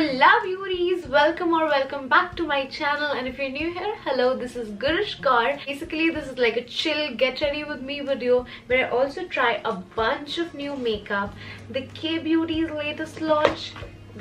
Hola beauties, welcome back to my channel, and if you're new here, hello, this is Gurish Kaur. Basically this is like a chill get ready with me video where I also try a bunch of new makeup, the Kay Beauty's latest launch,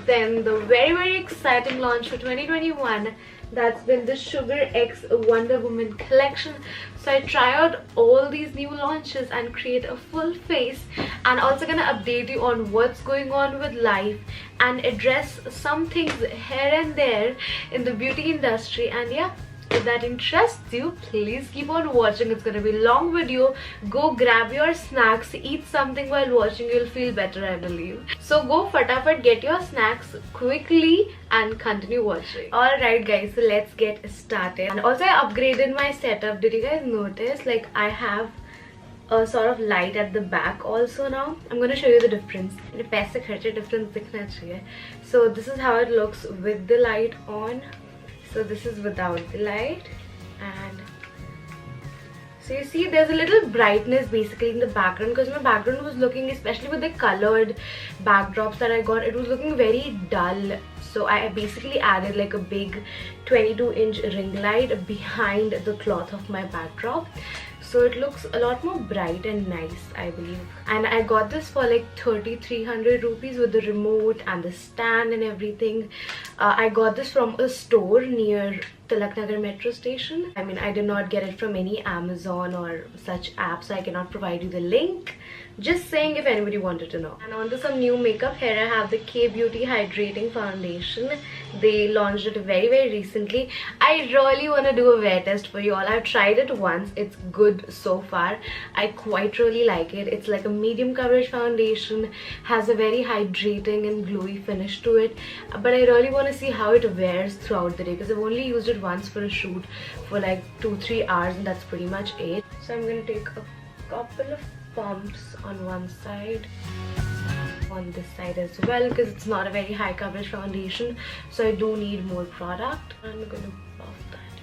then the very exciting launch for 2021, that's been the Sugar X Wonder Woman collection. So I try out all these new launches and create a full face, and also gonna update you on what's going on with life and address some things here and there in the beauty industry. And yeah, if that interests you, please keep on watching. It's gonna be a long video. Go grab your snacks, eat something while watching, you'll feel better, I believe. So go fatafat, get your snacks quickly and continue watching. Alright guys, so let's get started. And also I upgraded my setup. Did you guys notice? Like I have a sort of light at the back also now. I'm gonna show you the difference. So this is how it looks with the light on. So this is without the light, and so you see there's a little brightness basically in the background, because my background was looking, especially with the colored backdrops that I got, it was looking very dull. So I basically added like a big 22-inch ring light behind the cloth of my backdrop, so it looks a lot more bright and nice, I believe. And I got this for like 3,300 rupees with the remote and the stand and everything. I got this from a store near Tilak Nagar metro station. I mean, I did not get it from any Amazon or such app, so I cannot provide you the link. Just saying if anybody wanted to know. And on to some new makeup. Here I have the Kay Beauty Hydrating Foundation. They launched it very recently. I really want to do a wear test for you all. I've tried it once. It's good so far. I quite really like it. It's like a medium coverage foundation, has a very hydrating and glowy finish to it. But I really want to see how it wears throughout the day, because I've only used it once for a shoot for like 2-3 hours, and that's pretty much it. So I'm going to take a couple of pumps on one side, on this side as well, because it's not a very high coverage foundation, so I do need more product. I'm gonna buff that.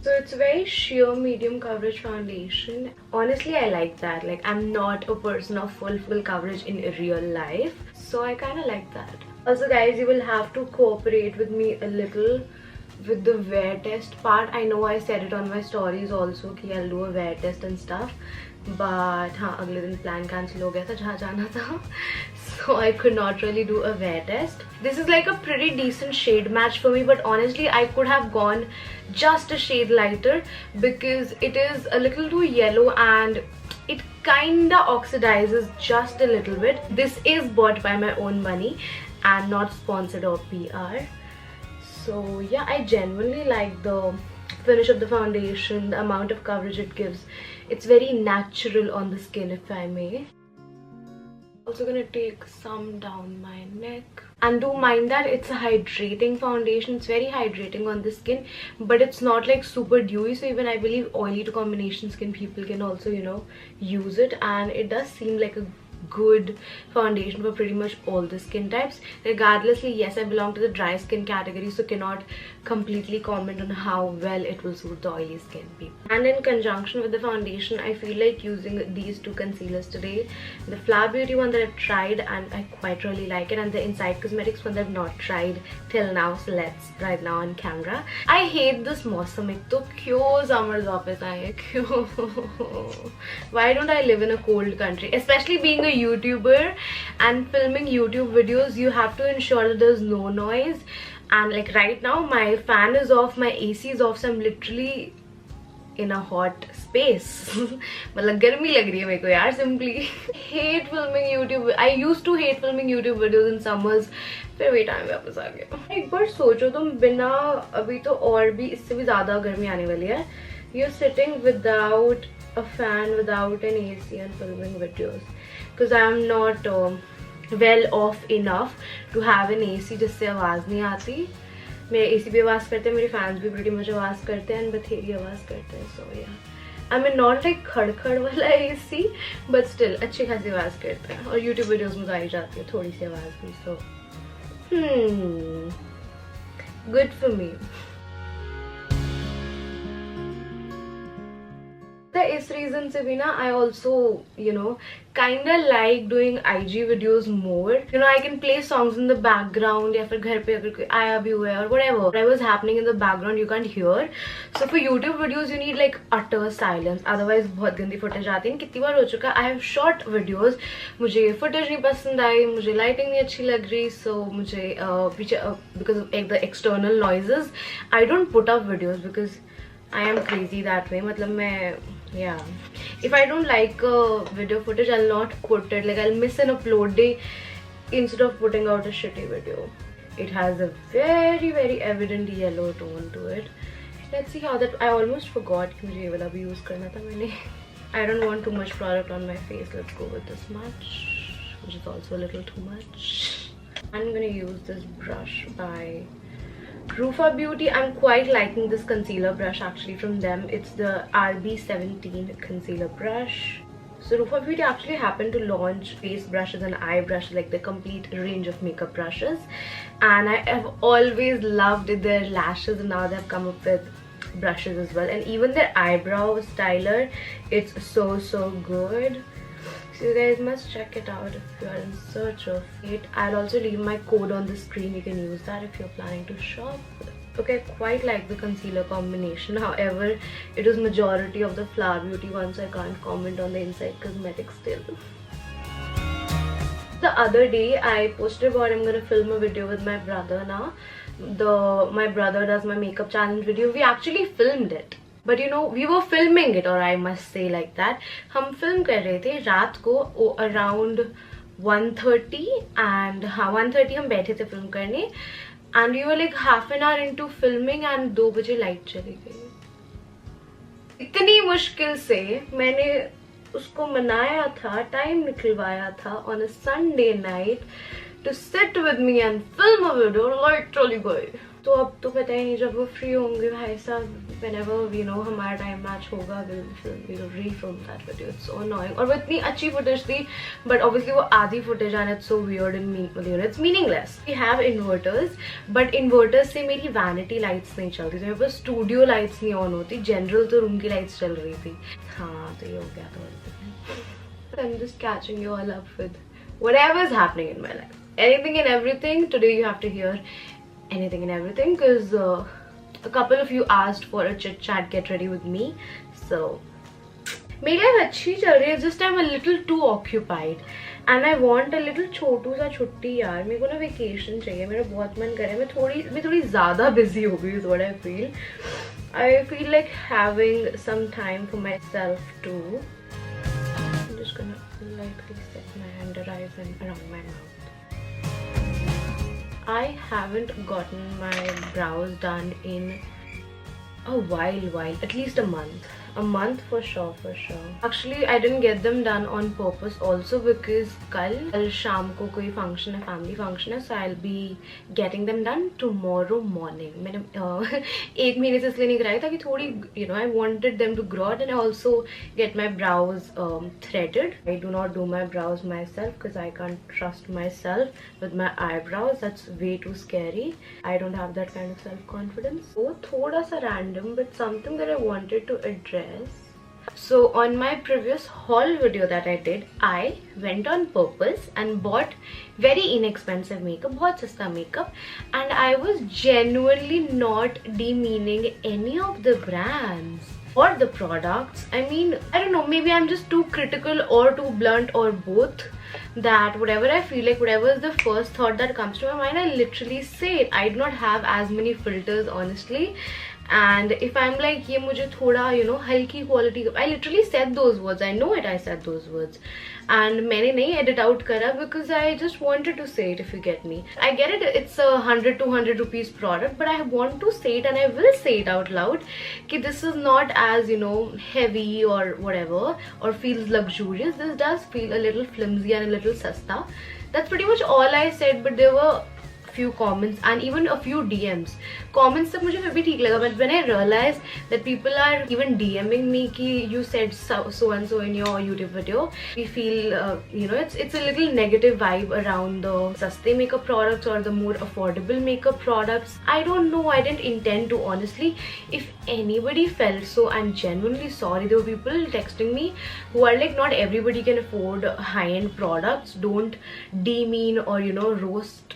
So it's a very sheer medium coverage foundation. Honestly, I like that. Like, I'm not a person of full coverage in real life, so I kind of like that. Also guys, you will have to cooperate with me a little with the wear test part. I know I said it on my stories also कि I'll do a wear test and stuff, but हाँ, अगले दिन plan cancel हो गया था जहाँ जाना था, so I could not really do a wear test. This is like a pretty decent shade match for me, but honestly I could have gone just a shade lighter, because it is a little too yellow and it kinda oxidizes just a little bit. This is bought by my own money and not sponsored or PR. So yeah, I genuinely like the finish of the foundation, the amount of coverage it gives. It's very natural on the skin, if I may. Also gonna take some down my neck. And do mind that it's a hydrating foundation. It's very hydrating on the skin, but it's not like super dewy, so even I believe oily to combination skin people can also, you know, use it. And it does seem like a good foundation for pretty much all the skin types. Regardlessly, yes, I belong to the dry skin category, so cannot completely comment on how well it will suit the oily skin people. And in conjunction with the foundation, I feel like using these two concealers today. The Flower Beauty one that I've tried and I quite really like it, and the Inside Cosmetics one that I've not tried till now, so let's right now on camera. I hate this मौसम. एक तो क्यों summers वापस आए, क्यों? Why don't I live in a cold country? Especially being a YouTuber and filming YouTube videos, you have to ensure that there's no noise. And like right now my fan is off, my AC is off, so I'm literally in a hot space. मतलब गर्मी लग रही है मेरे को यार, simply. Hate filming YouTube. I used to hate filming YouTube videos in summers. फिर वही टाइम वापस आ गया. एक बार सोचो तुम, बिना अभी तो और भी इससे भी ज़्यादा गर्मी आने वाली है. You're sitting without a fan, without an AC and filming videos, because I'm not well off enough to have an AC जिससे आवाज़ नहीं आती. मेरे AC भी आवाज़ करते हैं, मेरे फैंस भी pretty much आवाज़ करते हैं, and बथेरी आवाज़ करते हैं. So yeah, I mean not like खड़खड़ वाला AC, but still अच्छी खासी आवाज़ करते हैं. और YouTube videos में तो आ ही जाती है थोड़ी सी आवाज़ भी. So good for me. The इस रीजन से भी ना I also kind of like doing IG videos more. I can play songs in the background या फिर घर पे अगर कोई आया भी हुआ है or whatever was happening in the background you can't hear. So for YouTube videos you need like utter silence, otherwise बहुत गंदी footage आती है. कितनी बार हो चुका I have shot videos, मुझे footage नहीं पसंद आई, मुझे lighting नहीं अच्छी लग रही, so मुझे पीछे because of the external noises I don't put up videos because I am crazy that way. मतलब मैं if I don't like video footage I'll not put it, like I'll miss an upload day instead of putting out a shitty video. It has a very very evident yellow tone to it. Let's see how that, I almost forgot कि मुझे ये वाला भी use करना था मैंने. I don't want too much product on my face. Let's go with this much, which is also a little too much. I'm gonna use this brush by Rufa Beauty. I'm quite liking this concealer brush actually from them. It's the RB17 concealer brush. So Rufa Beauty actually happened to launch face brushes and eye brushes, like the complete range of makeup brushes, and I have always loved their lashes, and now they've come up with brushes as well, and even their eyebrow styler, it's so good. So you guys must check it out if you are in search of it. I'll also leave my code on the screen. You can use that if you're planning to shop. Okay, I quite like the concealer combination. However, it was majority of the Flower Beauty one, so I can't comment on the Inside Cosmetics still. The other day I posted about I'm gonna film a video with my brother now. My brother does my makeup challenge video. We actually filmed it. But we were filming it, or I must say like that. हम film कर रहे थे रात को around 1:30, and 1:30 हम बैठे थे film करने, and we were like half an hour into filming and 2 बजे light चली गई. इतनी मुश्किल से मैंने उसको मनाया था, टाइम निकलवाया था on a Sunday night to sit with me and film a video, light चली गई. तो अब तो पता ही नहीं जब वो फ्री होंगे भाई साहब, whenever हमारा टाइम मैच होगा we'll refilm that video. It's so annoying. और वो इतनी अच्छी footage थी, but obviously वो आधी footage and it's so weird and it's meaningless. We have inverters, but inverters से मेरी vanity lights नहीं चलती, तो मेरे पास studio lights नहीं on होती, general तो room की lights चल रही थी. हाँ तो ये हो गया तो I'm just catching you all up with whatever is happening in my life. Anything and everything. Today you have to hear anything and everything because a couple of you asked for a chit chat, get ready with me. So मेरी life अच्छी चल रही है, just I'm a little too occupied and I want a little छोटू सा छुट्टी यार. मेरे को ना वेकेशन चाहिए, मेरा बहुत मन कर रहा है. मैं थोड़ी ज़्यादा busy हो गई is what I feel. I feel like having some time for myself too. I'm just gonna lightly set my under eyes and around my mouth. I haven't gotten my brows done in a while, at least a month for sure. Actually I didn't get them done on purpose also because कल शाम को कोई function है, family function है, so I'll be getting them done tomorrow morning. मैंने 1 महीने से इसलिए नहीं कराई ताकि थोड़ी I wanted them to grow out, and I also get my brows threaded. I do not do my brows myself because I can't trust myself with my eyebrows. That's way too scary. I don't have that kind of self-confidence. So थोड़ा सा random, but something that I wanted to address. So on my previous haul video that I did, I went on purpose and bought very inexpensive makeup, बहुत सस्ता makeup, and I was genuinely not demeaning any of the brands or the products. I mean, I don't know, maybe I'm just too critical or too blunt or both, that whatever I feel like, whatever is the first thought that comes to my mind, I literally say it. I do not have as many filters honestly. And if I'm like ये मुझे थोड़ा हल्की quality, I literally said those words. I know it, I said those words, and मैंने नहीं edit out करा because I just wanted to say it, if you get me. I get it, it's a 100-200 rupees product, but I want to say it, and I will say it out loud कि this is not as heavy or whatever, or feels luxurious. This does feel a little flimsy and a little sasta. That's pretty much all I said, but there were few comments and even a few DMs. Comments तक मुझे फिर भी ठीक लगा, but when I realized that people are even DMing me कि you said so and so in your YouTube video, we feel it's a little negative vibe around the saste makeup products or the more affordable makeup products. I don't know, I didn't intend to, honestly. If anybody felt so, I'm genuinely sorry. There were people texting me who are like, not everybody can afford high-end products. Don't demean or roast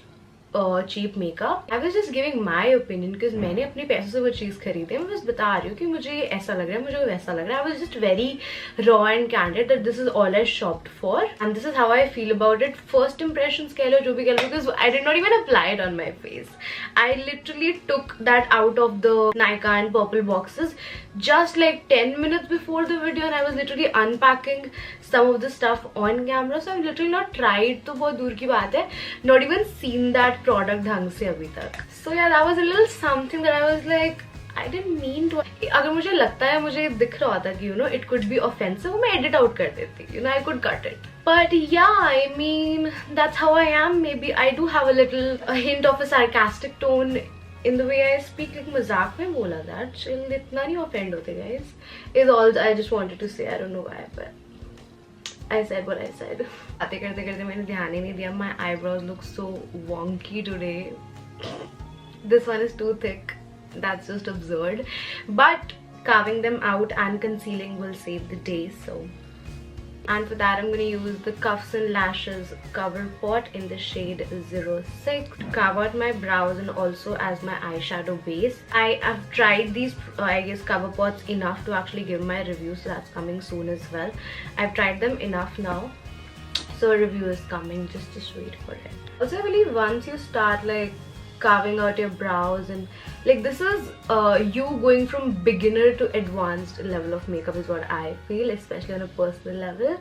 cheap makeup. I was just giving my opinion because मैंने अपने पैसों से वो चीज़ खरीदी है. मैं बस बता रही हूँ कि मुझे ये ऐसा लग रहा है, मुझे वैसा लग रहा है. I was just very raw and candid that this is all I shopped for and this is how I feel about it. First impressions कह लो, जो भी कह लो, because I did not even apply it on my face. I literally took that out of the Nykaa and Purple boxes just like 10 minutes before the video, and I was literally unpacking some of the stuff on camera. So I've literally not tried, तो बहुत दूर की बात है, not even seen that product ढंग से अभी तक. So yeah, that was a little something that I was like, I didn't mean to. अगर मुझे लगता है, मुझे दिख रहा था कि it could be offensive, मैं edit out कर देती, I could cut it. But yeah, I mean, that's how I am. Maybe I do have a hint of a sarcastic tone in the way I speak. Like मजाक में बोला that, chill, इतना नहीं offend होते guys. Is all I just wanted to say. I don't know why, but I said what I said. बातें करते करते मैंने ध्यान ही नहीं दिया. My eyebrows look so wonky today. This one is too thick. That's just absurd. But carving them out and concealing will save the day. So, and for that I'm going to use the Cuffs and Lashes Cover Pot in the shade 06 to carve out my brows and also as my eyeshadow base. I have tried these I guess cover pots enough to actually give my review, so that's coming soon as well. I've tried them enough now, so a review is coming. Just wait for it. Also, I believe once you start like carving out your brows and like this is you going from beginner to advanced level of makeup is what I feel, especially on a personal level.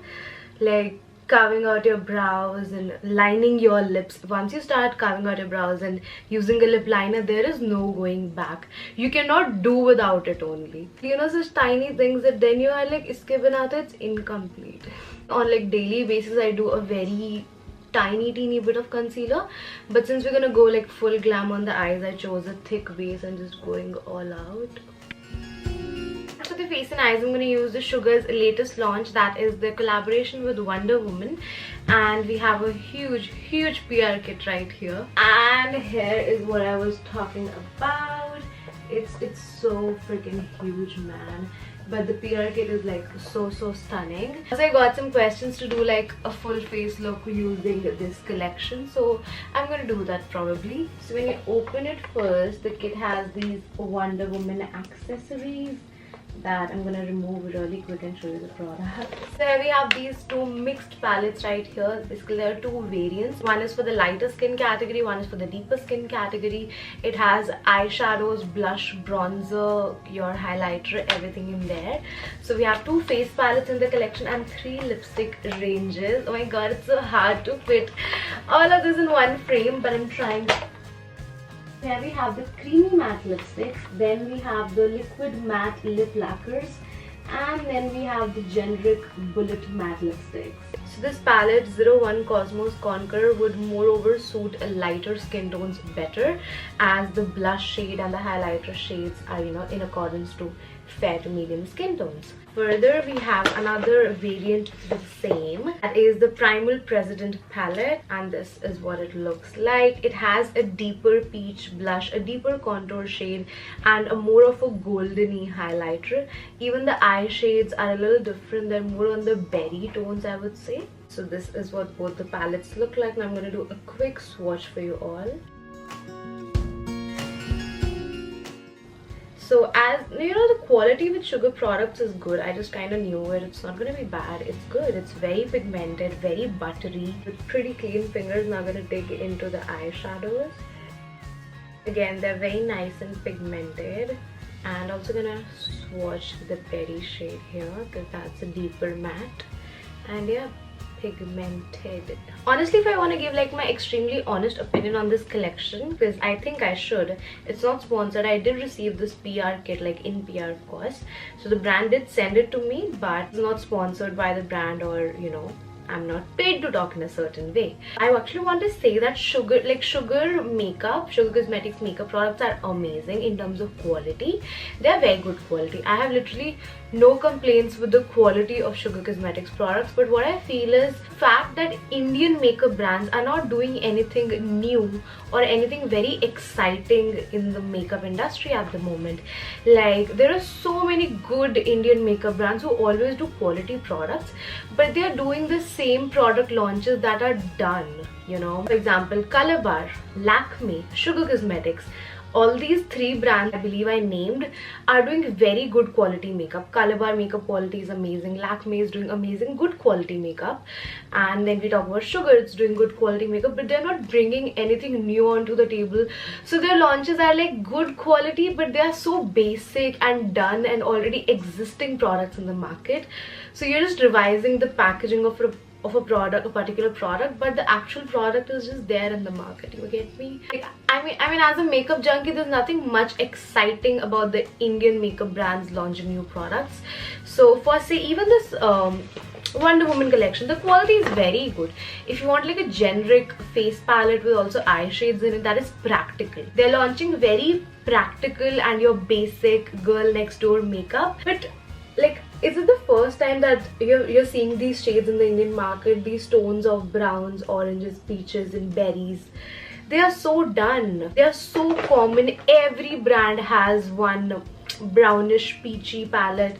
Like carving out your brows and lining your lips. Once you start carving out your brows and using a lip liner, there is no going back. You cannot do without it only. Such tiny things that then you are like, iske bina to it's incomplete. On like daily basis, I do a very teeny bit of concealer, but since we're gonna go like full glam on the eyes, I chose a thick base and just going all out. For the face and eyes, I'm gonna use the Sugar's latest launch, that is the collaboration with Wonder Woman, and we have a huge PR kit right here. And here is what I was talking about. It's so freaking huge, man. But the PR kit is like so stunning. So I got some questions to do like a full face look using this collection, so I'm gonna do that probably. So when you open it first, the kit has these Wonder Woman accessories that I'm gonna remove really quick and show you the product. So here we have these two mixed palettes right here. Basically there are two variants. One is for the lighter skin category, one is for the deeper skin category. It has eyeshadows, blush, bronzer, your highlighter, everything in there. So we have two face palettes in the collection and 3 lipstick ranges. Oh my god, it's so hard to fit all of this in one frame, but I'm trying. Here we have the creamy matte lipsticks, then we have the liquid matte lip lacquers, and then we have the generic bullet matte lipsticks. So this palette 01 Cosmos Conqueror would moreover suit lighter skin tones better, as the blush shade and the highlighter shades are in accordance to fair to medium skin tones. Further, we have another variant the same, that is the Primal President palette, and this is what it looks like. It has a deeper peach blush, a deeper contour shade, and a more of a goldeny highlighter. Even the eye shades are a little different. They're more on the berry tones, I would say. So this is what both the palettes look like, and I'm going to do a quick swatch for you all. So as the quality with Sugar products is good. I just kind of knew it. It's not going to be bad. It's good. It's very pigmented, very buttery, with pretty clean fingers. Now I'm going to dig into the eyeshadows. Again, they're very nice and pigmented. And also going to swatch the berry shade here because that's a deeper matte. And yeah, pigmented. Honestly, if I want to give like my extremely honest opinion on this collection, because I think I should, it's not sponsored. I did receive this PR kit like in PR of course, so the brand did send it to me, but it's not sponsored by the brand, or I'm not paid to talk in a certain way. I actually want to say that Sugar Cosmetics makeup products are amazing in terms of quality. They are very good quality. I have literally no complaints with the quality of Sugar Cosmetics products, but what I feel is fact that Indian makeup brands are not doing anything new or anything very exciting in the makeup industry at the moment. Like, there are so many good Indian makeup brands who always do quality products, but they are doing the same product launches that are done, you know. For example, Color Bar, Lakme, Sugar Cosmetics, all these three brands I believe I named are doing very good quality makeup. Color Bar makeup quality is amazing, Lakme is doing amazing good quality makeup, and then we talk about Sugar, it's doing good quality makeup, but they're not bringing anything new onto the table. So their launches are like good quality, but they are so basic and done and already existing products in the market. So you're just revising the packaging of a product, a particular product, but the actual product is just there in the market. You get me? Like, I mean, as a makeup junkie, there's nothing much exciting about the Indian makeup brands launching new products. So for say even this Wonder Woman collection, the quality is very good. If you want like a generic face palette with also eye shades in it, that is practical. They're launching very practical and your basic girl next door makeup, but like, is it the first time that you're seeing these shades in the Indian market? These tones of browns, oranges, peaches and berries. They are so done. They are so common. Every brand has one brownish peachy palette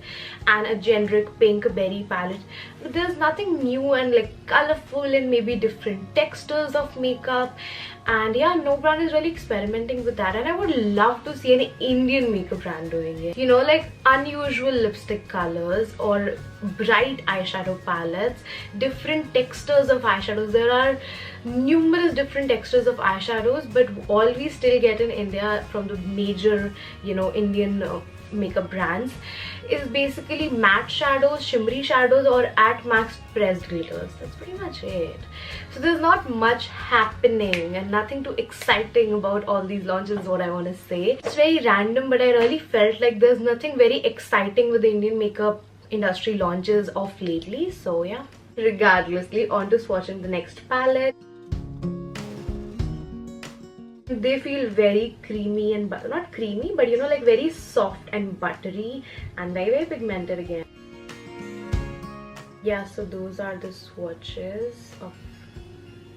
and a generic pink berry palette, but there's nothing new and like colorful and maybe different textures of makeup. And yeah, no brand is really experimenting with that, and I would love to see an Indian makeup brand doing it, you know, like unusual lipstick colors or bright eyeshadow palettes, different textures of eyeshadows. There are numerous different textures of eyeshadows, but all we still get in India from the major, you know, Indian makeup brands is basically matte shadows, shimmery shadows, or at max pressed glitters. That's pretty much it. So there's not much happening and nothing too exciting about all these launches is what I want to say. It's very random, but I really felt like there's nothing very exciting with the Indian makeup industry launches of lately. So yeah, regardlessly, on to swatching the next palette. They feel very creamy and not creamy, but you know, like very soft and buttery and very, very pigmented again. Yeah, so those are the swatches of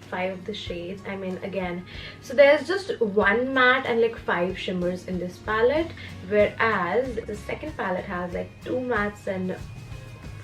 5 of the shades. I mean, again, so there's just one matte and like 5 shimmers in this palette, whereas the second palette has like 2 mattes and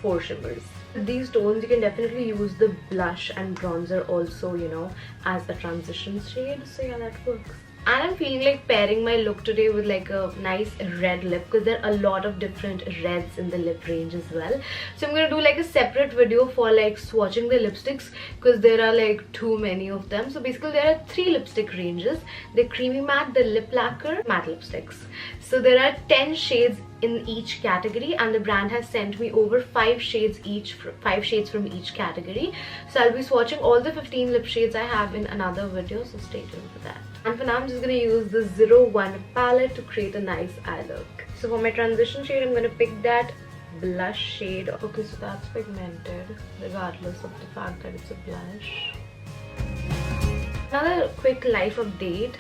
4 shimmers. These tones you can definitely use the blush and bronzer also, you know, as a transition shade. So yeah, that works. And I'm feeling like pairing my look today with like a nice red lip, because there are a lot of different reds in the lip range as well. So I'm gonna do like a separate video for like swatching the lipsticks, because there are like too many of them. So basically there are 3 lipstick ranges: the creamy matte, the lip lacquer, matte lipsticks. So there are 10 shades in each category, and the brand has sent me over 5 shades each, 5 shades from each category. So I'll be swatching all the 15 lip shades I have in another video, so stay tuned for that. And for now, I'm just gonna use the 01 palette to create a nice eye look. So for my transition shade, I'm gonna pick that blush shade. Okay, so that's pigmented regardless of the fact that it's a blush. Another quick life update.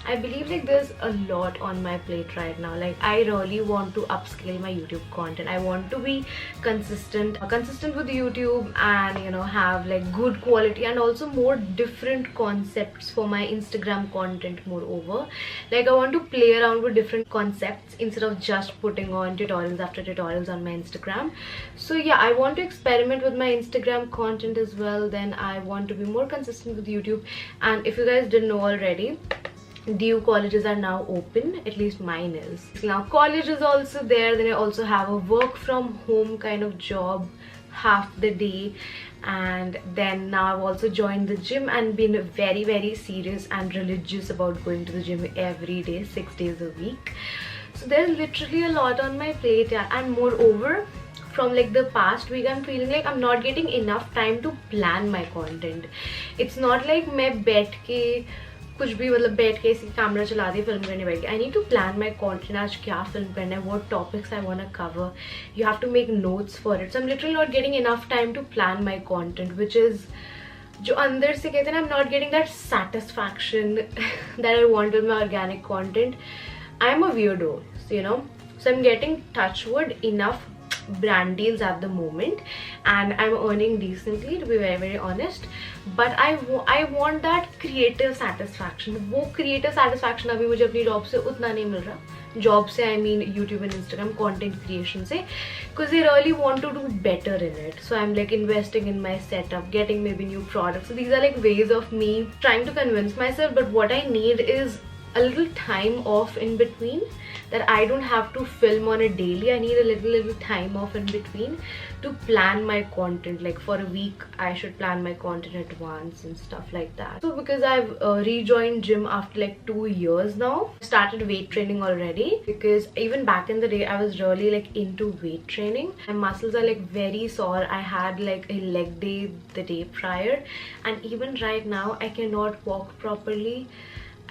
I believe like there's a lot on my plate right now. Like, I really want to upscale my YouTube content. I want to be consistent with YouTube, and you know, have like good quality and also more different concepts for my Instagram content. Moreover, like I want to play around with different concepts instead of just putting on tutorials after tutorials on my Instagram. So yeah, I want to experiment with my Instagram content as well. Then I want to be more consistent with YouTube. And if you guys didn't know already, DU colleges are now open, at least mine is. Now college is also there. Then I also have a work from home kind of job half the day, and then now I've also joined the gym and been very, very serious and religious about going to the gym every day, 6 days a week. So there's literally a lot on my plate, yeah. And moreover, from like the past week, I'm feeling like I'm not getting enough time to plan my content. It's not like मैं बैठ के कुछ भी मतलब बैठ के इसी camera चला दी फिल्म करने बैठ गई. I need to plan my content. आज क्या फिल्म करना है, what topics I want to cover. You have to make notes for it. So I'm literally not getting enough time to plan my content, which is जो अंदर से कहते हैं ना, I'm not getting that satisfaction that I want with my organic content. I'm a weirdo, so, you know. So I'm getting, touch wood, enough brand deals at the moment, and I'm earning decently, to be very very honest. But I want that creative satisfaction. वो creative satisfaction अभी मुझे अपनी job से उतना नहीं मिल रहा. Job से I mean YouTube and Instagram content creation से, because I really want to do better in it. So I'm like investing in my setup, getting maybe new products. So these are like ways of me trying to convince myself. But what I need is a little time off in between, that I don't have to film on a daily. I need a little time off in between to plan my content. Like for a week I should plan my content at once and stuff like that. So because I've rejoined gym after like 2 years now, started weight training already, because even back in the day I was really like into weight training. My muscles are like very sore. I had like a leg day the day prior, and even right now I cannot walk properly.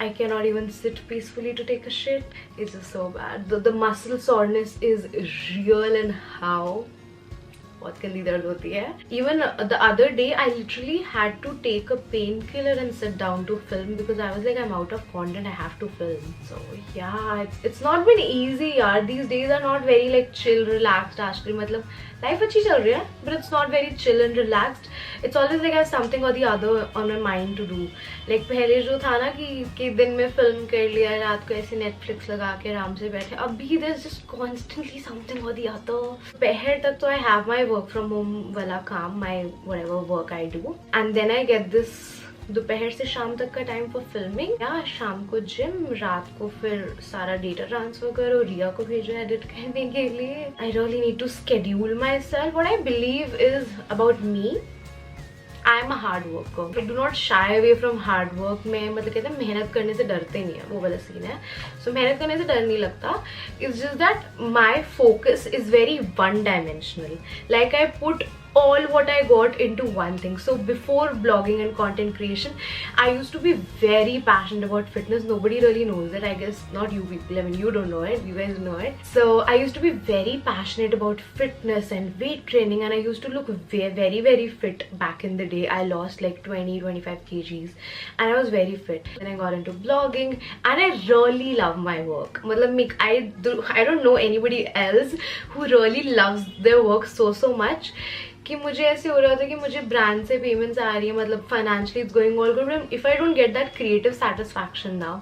I cannot even sit peacefully to take a shit. It's just so bad. The muscle soreness is real, and how बहुत गंदी दर्द होती है. Even the other day I literally had to take a painkiller and sit down to film, because I was like, I'm out of content, I have to film. So yeah, it's not been easy यार. These days are not very like chill, relaxed. आजकल मतलब life अच्छी चल रही है, but it's not very chill and relaxed. It's always like I have something or the other on my mind to do. Like पहले जो था ना कि दिन में फिल्म कर लिया, रात को ऐसे Netflix लगा के आराम से बैठे. अभी there's just constantly something or the other. पहर तक तो I have my work from home वाला काम, my whatever work I do, and then I get this दोपहर से शाम तक का टाइम फॉर फिल्मिंग. या शाम को जिम, रात को फिर सारा डेटा ट्रांसफर करो, रिया को भेजो एडिट करने के लिए. I really need to schedule myself. What I believe is about me, I am a hard worker. Do not shy away from hard work. मैं मतलब कहते हैं मेहनत करने से डरते नहीं है, वो वाला सीन है. सो मेहनत करने से डर नहीं लगता. It's just that my focus is very one dimensional. Like I put all what I got into one thing. So before blogging and content creation, I used to be very passionate about fitness. Nobody really knows it, I guess. Not you people, I mean you don't know it, you guys know it. So I used to be very passionate about fitness and weight training, and I used to look very very fit back in the day. I lost like 20-25 kgs and I was very fit. Then I got into blogging, and I really love my work. Matlab I don't know anybody else who really loves their work so much कि मुझे ऐसे हो रहा था कि मुझे brand से payments आ रही है, मतलब financially it's going all good, but if I don't get that creative satisfaction now,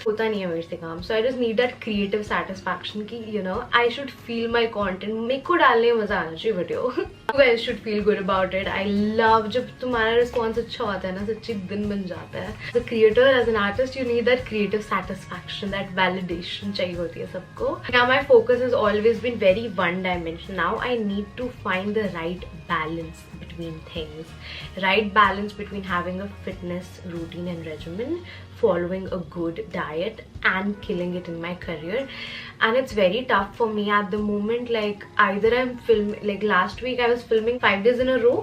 होता नहीं है मेरे से काम. So I just need that creative satisfaction कि you know I should feel my content. मेरे को डालने में मजा आना चाहिए video. You guys should feel good about it. I love जब तुम्हारा रिस्पॉन्स अच्छा होता है ना, सच्ची दिन बन जाता है. As a creator, as an artist, you need that creative satisfaction, that validation चाहिए होती है सबको. Now my focus has always been very one dimensional. Now I need to find the right balance between things. Right balance between having a fitness routine and regimen, following a good diet, and killing it in my career. And it's very tough for me at the moment. Like either I'm filming, like last week I was filming 5 days in a row,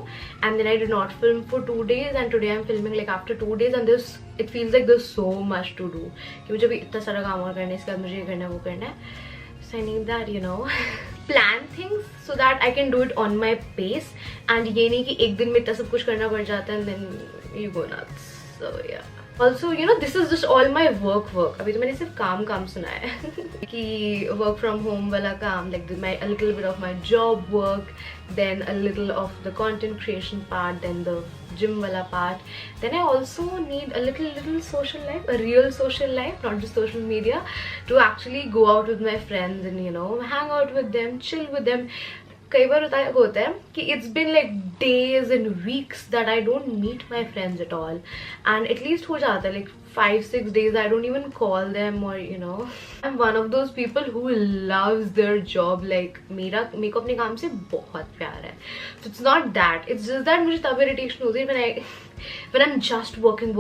and then I did not film for 2 days, and today I'm filming like after 2 days, and it feels like there's so much to do कि मुझे भी इतना सारा काम और करना है, इसके बाद मुझे ये करना है, वो करना है. So I need that, you know, plan things so that I can do it on my pace, and ये नहीं कि एक दिन में इतना सब कुछ करना पड़ जाता है and then you go nuts. So yeah. Also, you know, this is just all my work. अभी तो मैंने सिर्फ काम सुना है कि work from home वाला काम, like a little bit of my job work, then a little of the content creation part, then the gym wala part. Then I also need a little social life, a real social life, not just social media, to actually go out with my friends and, you know, hang out with them, chill with them. कई बार होता है कि it's been like days and weeks that I don't meet my friends at all, and at least हो जाता है like 5-6 days I don't even call them, or you know, I'm one of those people who loves their job. Like मेरे को अपने काम से बहुत प्यार है. So it's not that, it's just that मुझे तब irritation होती है when I'm just working,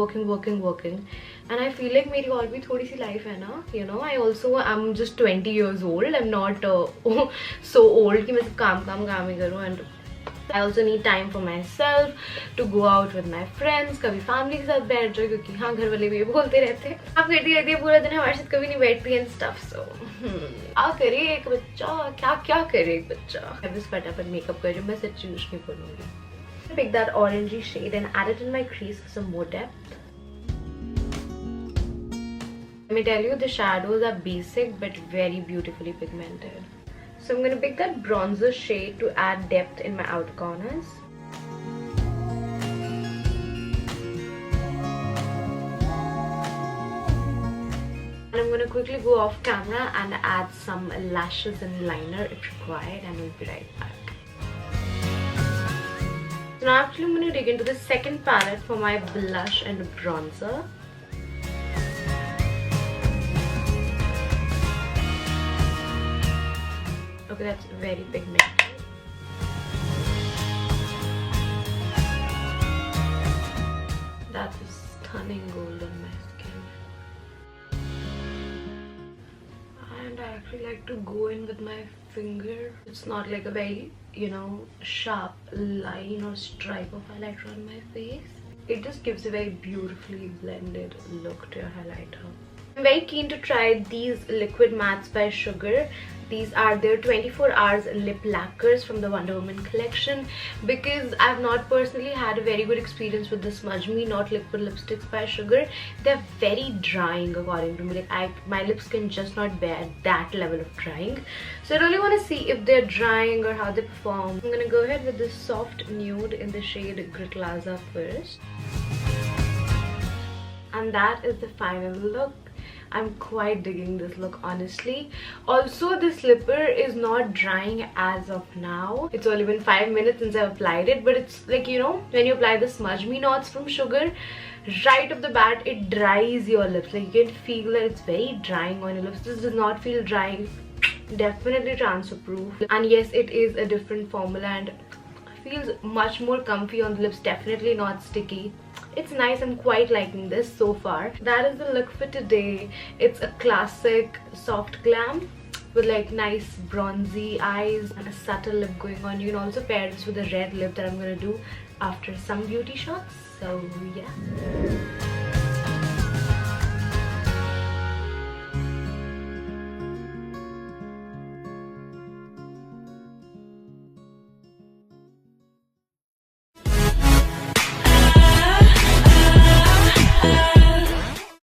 and I feel like मेरी और भी थोड़ी सी life है ना, you know. I'm just 20 years old. I'm not so old कि मैं सिर्फ काम ही करूँ. And I also need time for myself to go out with my friends. कभी family के साथ बैठ जाओ क्योंकि हाँ घर वाले भी ये बोलते रहते हैं आप करती रहती है पूरा दिन हमारे साथ कभी नहीं बैठती and stuff. So क्या करे एक बच्चा, क्या करे एक बच्चा. मैं बस फटाफट मेकअप कर रही हूँ, मैं सच्ची कुछ नहीं बोलूँगी. Pick that orangey shade and add it in my crease for some more depth. Let me tell you, the shadows are basic but very beautifully pigmented. So I'm going to pick that bronzer shade to add depth in my outer corners. And I'm going to quickly go off camera and add some lashes and liner if required, and we'll be right back. So now actually I'm going to dig into the second palette for my blush and bronzer. Okay, that's very pigmented. That's a stunning gold on my skin. And I actually like to go in with my finger. It's not like a very, sharp line or stripe of highlighter on my face. It just gives a very beautifully blended look to your highlighter. I'm very keen to try these liquid mattes by Sugar. These are their 24 hours lip lacquers from the Wonder Woman collection, because I've not personally had a very good experience with the Smudge Me Not Liquid lipsticks by Sugar. They're very drying according to me. Like my lips can just not bear that level of drying. So I really want to see if they're drying or how they perform. I'm gonna go ahead with this soft nude in the shade Gritlaza first. And that is the final look. I'm quite digging this look, honestly. Also, this lipper is not drying as of now. It's only been 5 minutes since I've applied it, but it's like, when you apply the Smudge Me Nots from Sugar, right off the bat, it dries your lips. Like you can feel that it's very drying on your lips. This does not feel drying. Definitely transfer proof. And yes, it is a different formula and feels much more comfy on the lips. Definitely not sticky. It's nice. I'm quite liking this so far. That is the look for today. It's a classic soft glam with like nice bronzy eyes and a subtle lip going on. You can also pair this with a red lip that I'm gonna do after some beauty shots. So yeah.